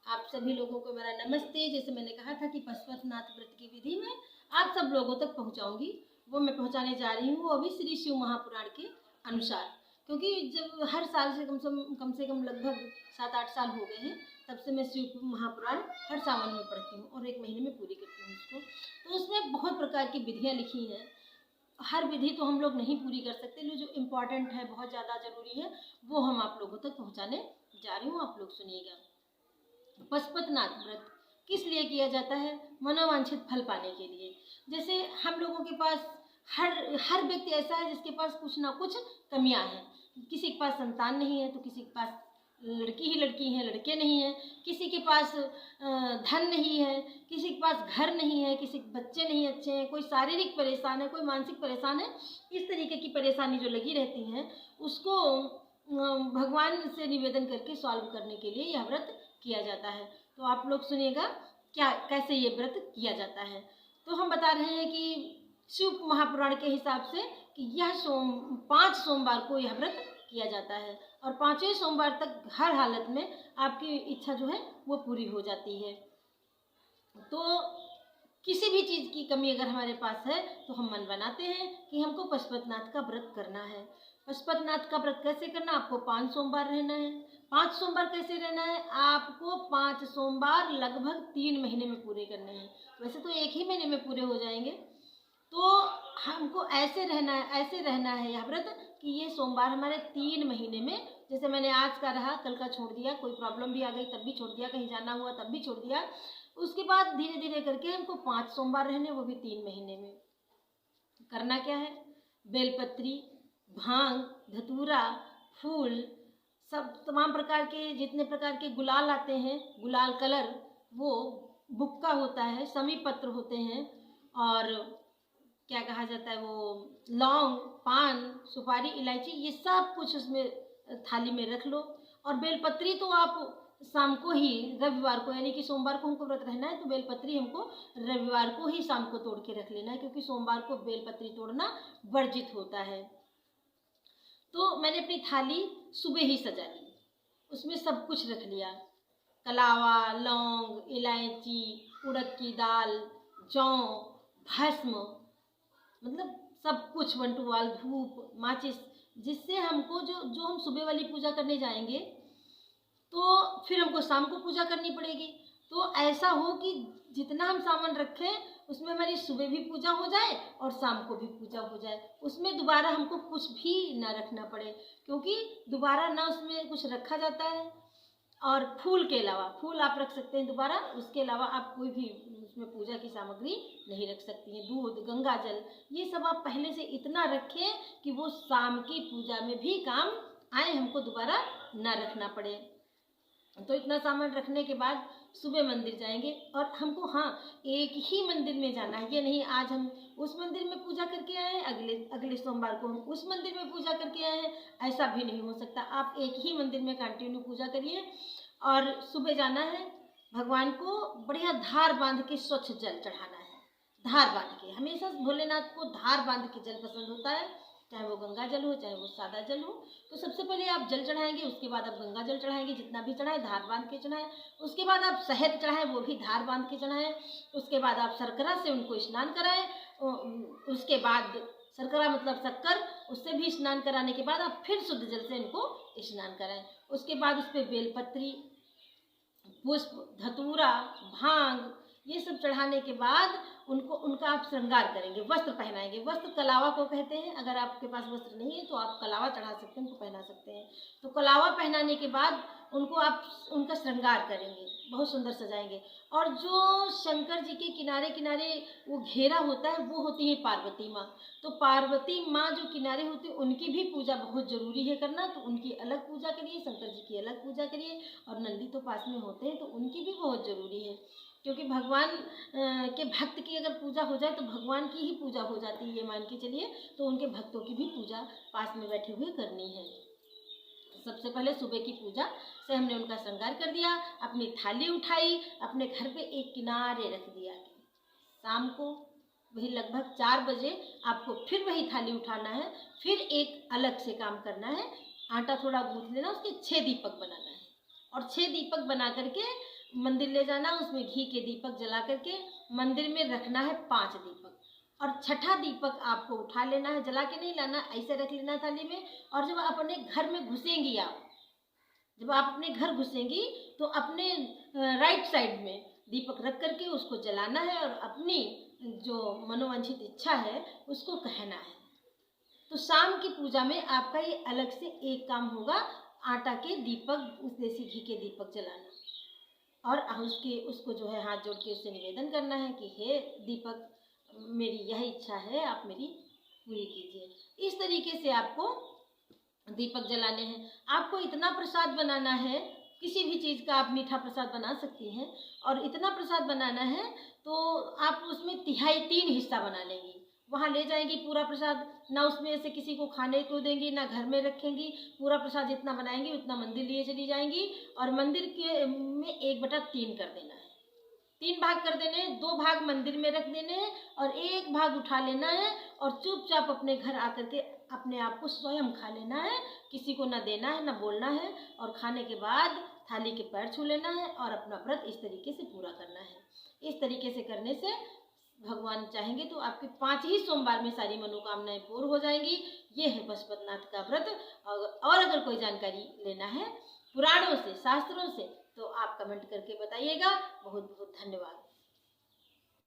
आप सभी लोगों को मेरा नमस्ते। जैसे मैंने कहा था कि पशुपतिनाथ व्रत की विधि में आप सब लोगों तक पहुंचाऊंगी, वो मैं पहुंचाने जा रही हूँ, वो भी श्री शिव महापुराण के अनुसार। क्योंकि जब हर साल से कम से कम लगभग 7-8 साल हो गए हैं, तब से मैं शिव महापुराण हर सावन में पढ़ती हूँ और 1 महीने में पूरी करती हूँ उसको। तो उसमें बहुत प्रकार की विधियाँ लिखी हैं। हर विधि तो हम लोग नहीं पूरी कर सकते, लेकिन जो इम्पोर्टेंट है, बहुत ज़्यादा ज़रूरी है, वो हम आप लोगों तक पहुँचाने जा रही हूँ। आप लोग सुनिएगा। पशुपतिनाथ व्रत किस लिए किया जाता है? मनोवांछित फल पाने के लिए। जैसे हम लोगों के पास हर व्यक्ति ऐसा है जिसके पास कुछ ना कुछ कमियां हैं। किसी के पास संतान नहीं है तो किसी के पास लड़की ही लड़की है, लड़के नहीं है, किसी के पास धन नहीं है, किसी के पास घर नहीं है, किसी के बच्चे नहीं अच्छे हैं, कोई शारीरिक परेशान है, कोई मानसिक परेशान है। इस तरीके की परेशानी जो लगी रहती हैं उसको भगवान से निवेदन करके सॉल्व करने के लिए यह व्रत किया जाता है। तो आप लोग सुनिएगा क्या कैसे ये व्रत किया जाता है। तो हम बता रहे हैं कि शिव महापुराण के हिसाब से कि यह 5 सोमवार को यह व्रत किया जाता है और 5वें सोमवार तक हर हालत में आपकी इच्छा जो है वो पूरी हो जाती है। तो किसी भी चीज़ की कमी अगर हमारे पास है तो हम मन बनाते हैं कि हमको पशुपतिनाथ का व्रत करना है। पशुपतिनाथ का व्रत कैसे करना? आपको 5 सोमवार रहना है। 5 सोमवार कैसे रहना है? आपको 5 सोमवार लगभग 3 महीने में पूरे करने हैं। वैसे तो 1 ही महीने में पूरे हो जाएंगे। तो हमको ऐसे रहना है यह व्रत कि ये सोमवार हमारे 3 महीने में, जैसे मैंने आज का रहा, कल का छोड़ दिया, कोई प्रॉब्लम भी आ गई तब भी छोड़ दिया, कहीं जाना हुआ तब भी छोड़ दिया। उसके बाद धीरे धीरे करके हमको 5 सोमवार रहने, वो भी 3 महीने में। करना क्या है? बेलपत्री, भांग, धतूरा, फूल, सब तमाम प्रकार के जितने प्रकार के गुलाल आते हैं, गुलाल कलर, वो बुक्का होता है, समी पत्र होते हैं, और क्या कहा जाता है, वो लौंग, पान, सुपारी, इलायची, ये सब कुछ उसमें थाली में रख लो। और बेलपत्री तो आप शाम को ही, रविवार को, यानी कि सोमवार को हमको व्रत रहना है तो बेलपत्री हमको रविवार को ही शाम को तोड़ के रख लेना है, क्योंकि सोमवार को बेलपत्री तोड़ना वर्जित होता है। तो मैंने अपनी थाली सुबह ही सजा ली, उसमें सब कुछ रख लिया, कलावा, लौंग, इलायची, उड़द की दाल, जौ, भस्म, मतलब सब कुछ, वंटुवाल, धूप, माचिस, जिससे हमको जो हम सुबह वाली पूजा करने जाएंगे तो फिर हमको शाम को पूजा करनी पड़ेगी। तो ऐसा हो कि जितना हम सामान रखें उसमें हमारी सुबह भी पूजा हो जाए और शाम को भी पूजा हो जाए, उसमें दोबारा हमको कुछ भी ना रखना पड़े, क्योंकि दोबारा ना उसमें कुछ रखा जाता है। और फूल के अलावा, फूल आप रख सकते हैं दोबारा, उसके अलावा आप कोई भी उसमें पूजा की सामग्री नहीं रख सकती हैं। दूध, गंगा जल, ये सब आप पहले से इतना रखें कि वो शाम की पूजा में भी काम आए, हमको दोबारा ना रखना पड़े। तो इतना सामान रखने के बाद सुबह मंदिर जाएंगे, और हमको एक ही मंदिर में जाना है। ये नहीं आज हम उस मंदिर में पूजा करके आए हैं, अगले सोमवार को हम उस मंदिर में पूजा करके आए हैं, ऐसा भी नहीं हो सकता। आप एक ही मंदिर में कंटिन्यू पूजा करिए। और सुबह जाना है, भगवान को बढ़िया धार बांध के स्वच्छ जल चढ़ाना है। धार बांध के, हमेशा भोलेनाथ को धार बांध के जल पसंद होता है, चाहे वो गंगा जल हो चाहे वो सादा जल हो। तो सबसे पहले आप जल चढ़ाएंगे, उसके बाद आप गंगा जल चढ़ाएंगे, जितना भी चढ़ाएं धार बांध के चढ़ाएं। उसके बाद आप शहद चढ़ाएं, वो भी धार बांध के चढ़ाएं। उसके बाद आप शर्करा से उनको स्नान कराएं। उसके बाद शर्करा मतलब शक्कर, उससे भी स्नान कराने के बाद आप फिर शुद्ध जल से इनको स्नान कराएं। उसके बाद उस पर बेलपत्री, पुष्प, धतूरा, भांग, ये सब चढ़ाने के बाद उनका आप श्रृंगार करेंगे, वस्त्र पहनाएंगे। वस्त्र कलावा को कहते हैं। अगर आपके पास वस्त्र नहीं है तो आप कलावा चढ़ा सकते हैं, उनको पहना सकते हैं। तो कलावा पहनाने के बाद उनको आप उनका श्रृंगार करेंगे, बहुत सुंदर सजाएंगे। और जो शंकर जी के किनारे किनारे वो घेरा होता है, वो होती है पार्वती माँ। तो पार्वती माँ जो किनारे होती है, उनकी भी पूजा बहुत जरूरी है करना। तो उनकी अलग पूजा करिए, शंकर जी की अलग पूजा करिए। और नंदी तो पास में होते हैं तो उनकी भी बहुत जरूरी है, क्योंकि भगवान के भक्त की अगर पूजा हो जाए तो भगवान की ही पूजा हो जाती है, ये मान के चलिए। तो उनके भक्तों की भी पूजा पास में बैठे हुए करनी है। सबसे पहले सुबह की पूजा से हमने उनका श्रृंगार कर दिया, अपनी थाली उठाई, अपने घर पे एक किनारे रख दिया। शाम को वही लगभग 4 बजे आपको फिर वही थाली उठाना है, फिर एक अलग से काम करना है। आटा थोड़ा गूंथ लेना, उसके 6 दीपक बनाना है, और 6 दीपक बना करके मंदिर ले जाना, उसमें घी के दीपक जला करके मंदिर में रखना है 5 दीपक। और छठा दीपक आपको उठा लेना है, जला के नहीं लाना, ऐसे रख लेना थाली में। और जब अपने घर में घुसेंगी जब आप अपने घर घुसेंगी तो अपने राइट साइड में दीपक रख करके उसको जलाना है और अपनी जो मनोवांछित इच्छा है उसको कहना है। तो शाम की पूजा में आपका ये अलग से एक काम होगा, आटा के दीपक, देसी घी के दीपक जलाना। और उसको जो है हाथ जोड़ के उससे निवेदन करना है कि हे दीपक, मेरी यह इच्छा है, आप मेरी पूरी कीजिए। इस तरीके से आपको दीपक जलाने हैं। आपको इतना प्रसाद बनाना है, किसी भी चीज़ का आप मीठा प्रसाद बना सकती हैं। और इतना प्रसाद बनाना है तो आप उसमें 3 हिस्सा बना लेंगी, वहाँ ले जाएंगी पूरा प्रसाद, ना उसमें से किसी को खाने को देंगी ना घर में रखेंगी। पूरा प्रसाद जितना बनाएंगी उतना मंदिर लिए चली जाएंगी और मंदिर के में 1/3 कर देना है। 3 भाग कर देने हैं, 2 भाग मंदिर में रख देने हैं और 1 भाग उठा लेना है और चुपचाप अपने घर आकर के अपने आप को स्वयं खा लेना है। किसी को ना देना है ना बोलना है। और खाने के बाद थाली के पैर छू लेना है और अपना व्रत इस तरीके से पूरा करना है। इस तरीके से करने से भगवान चाहेंगे तो आपके 5 ही सोमवार में सारी मनोकामनाएं पूर्ण हो जाएंगी। ये है पशुपतिनाथ का व्रत। और अगर कोई जानकारी लेना है पुराणों से, शास्त्रों से, तो आप कमेंट करके बताइएगा। बहुत बहुत धन्यवाद।